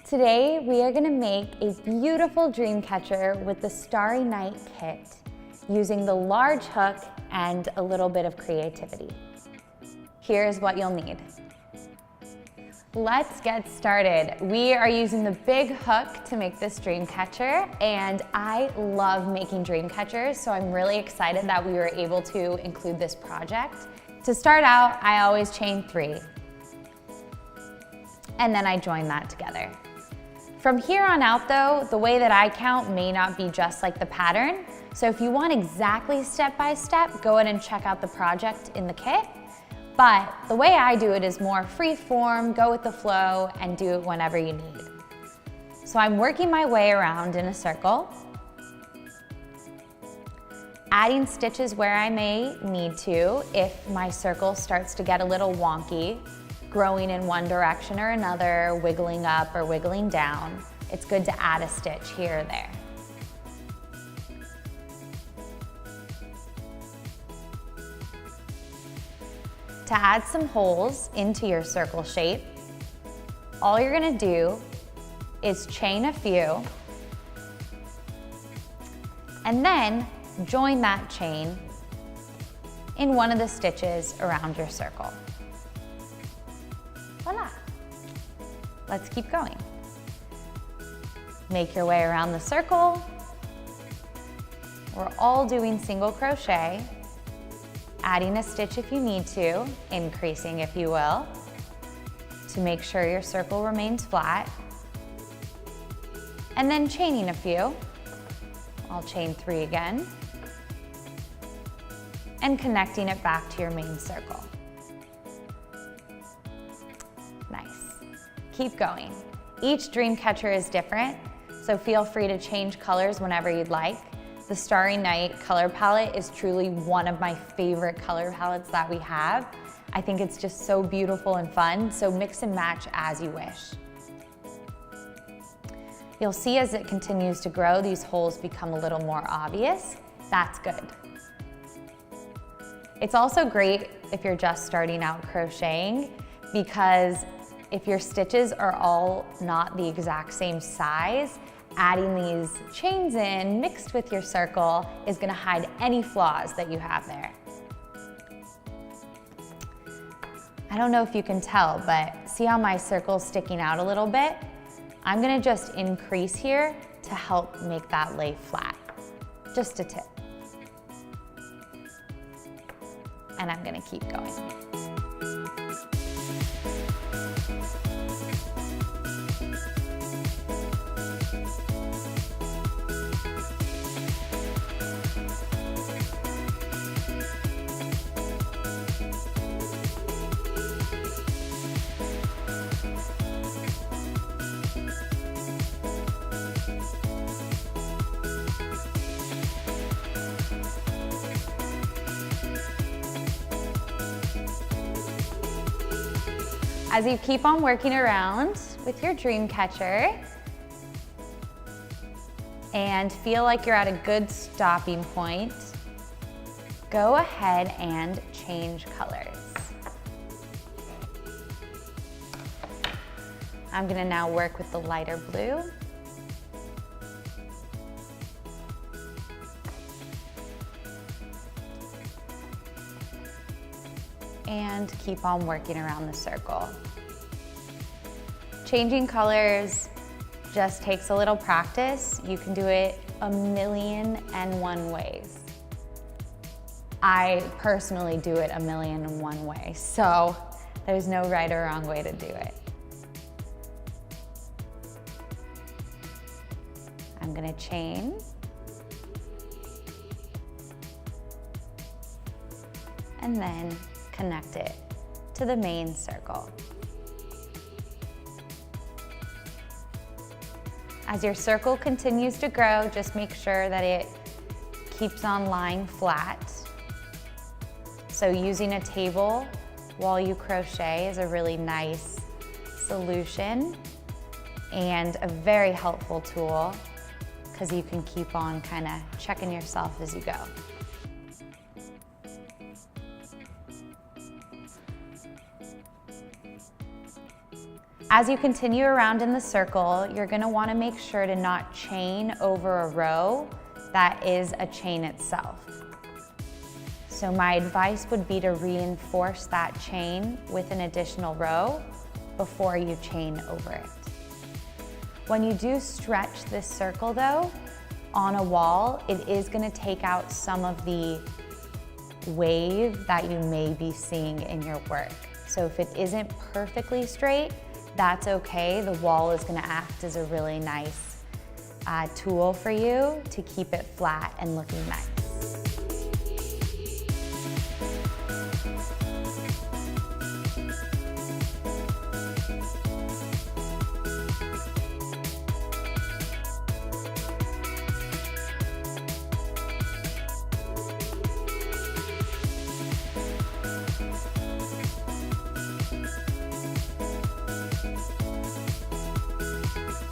Today we are going to make a beautiful dream catcher with the Starry Night kit using the large hook and a little bit of creativity. Here's what you'll need. Let's get started. We are using the big hook to make this dream catcher, and I love making dream catchers, so I'm really excited that we were able to include this project. To start out, I always chain 3, and then I join that together. From here on out though, the way that I count may not be just like the pattern, so if you want exactly step by step, go ahead and check out the project in the kit. But the way I do it is more free form, go with the flow, and do it whenever you need. So I'm working my way around in a circle, adding stitches where I may need to if my circle starts to get a little wonky, growing in one direction or another, wiggling up or wiggling down. It's good to add a stitch here or there. To add some holes into your circle shape, all you're gonna do is chain a few and then join that chain in one of the stitches around your circle. Voila! Let's keep going. Make your way around the circle. We're all doing single crochet, adding a stitch if you need to, increasing if you will, to make sure your circle remains flat. And then chaining a few. I'll chain 3 again. And connecting it back to your main circle. Nice. Keep going. Each dream catcher is different, so feel free to change colors whenever you'd like. The Starry Night color palette is truly one of my favorite color palettes that we have. I think it's just so beautiful and fun, so mix and match as you wish. You'll see as it continues to grow, these holes become a little more obvious. That's good. It's also great if you're just starting out crocheting, because if your stitches are all not the exact same size, adding these chains in mixed with your circle is going to hide any flaws that you have there. I don't know if you can tell, but see how my circle's sticking out a little bit? I'm going to just increase here to help make that lay flat. Just a tip. And I'm going to keep going. As you keep on working around with your dream catcher and feel like you're at a good stopping point, go ahead and change colors. I'm gonna now work with the lighter blue. And keep on working around the circle. Changing colors just takes a little practice. You can do it 1,000,001 ways. I personally do it 1,000,001 ways, so there's no right or wrong way to do it. I'm gonna chain. And then connect it to the main circle. As your circle continues to grow, just make sure that it keeps on lying flat. So using a table while you crochet is a really nice solution and a very helpful tool, because you can keep on kind of checking yourself as you go. As you continue around in the circle, you're gonna wanna make sure to not chain over a row that is a chain itself. So my advice would be to reinforce that chain with an additional row before you chain over it. When you do stretch this circle though, on a wall, it is gonna take out some of the wave that you may be seeing in your work. So if it isn't perfectly straight, that's okay. The wall is gonna act as a really nice tool for you to keep it flat and looking nice.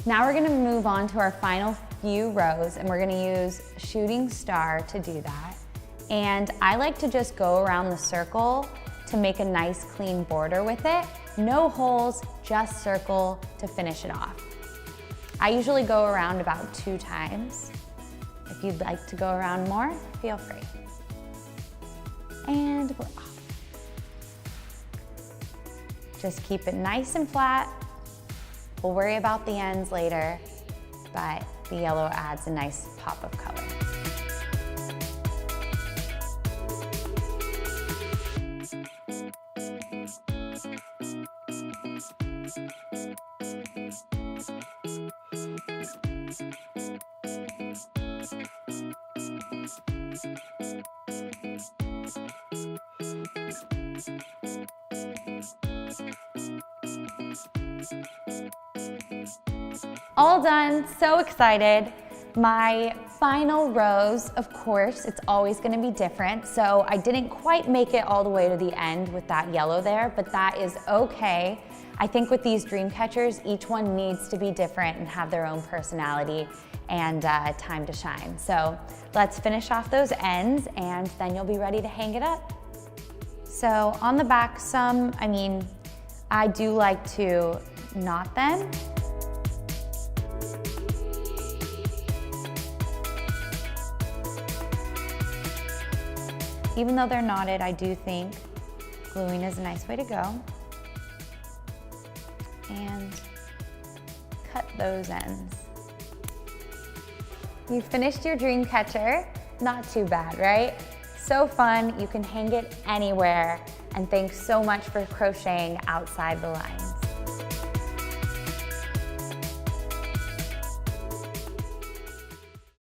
Now we're gonna move on to our final few rows, and we're gonna use shooting star to do that. And I like to just go around the circle to make a nice clean border with it. No holes, just circle to finish it off. I usually go around about 2 times. If you'd like to go around more, feel free. And we're off. Just keep it nice and flat. We'll worry about the ends later, but the yellow adds a nice pop of color. All done, so excited. My final rows, of course, it's always gonna be different, so I didn't quite make it all the way to the end with that yellow there, but that is okay. I think with these Dreamcatchers, each one needs to be different and have their own personality and time to shine. So let's finish off those ends and then you'll be ready to hang it up. So on the back, I do like to knot them. Even though they're knotted, I do think gluing is a nice way to go. And cut those ends. You finished your Dreamcatcher. Not too bad, right? So fun, you can hang it anywhere. And thanks so much for crocheting outside the line.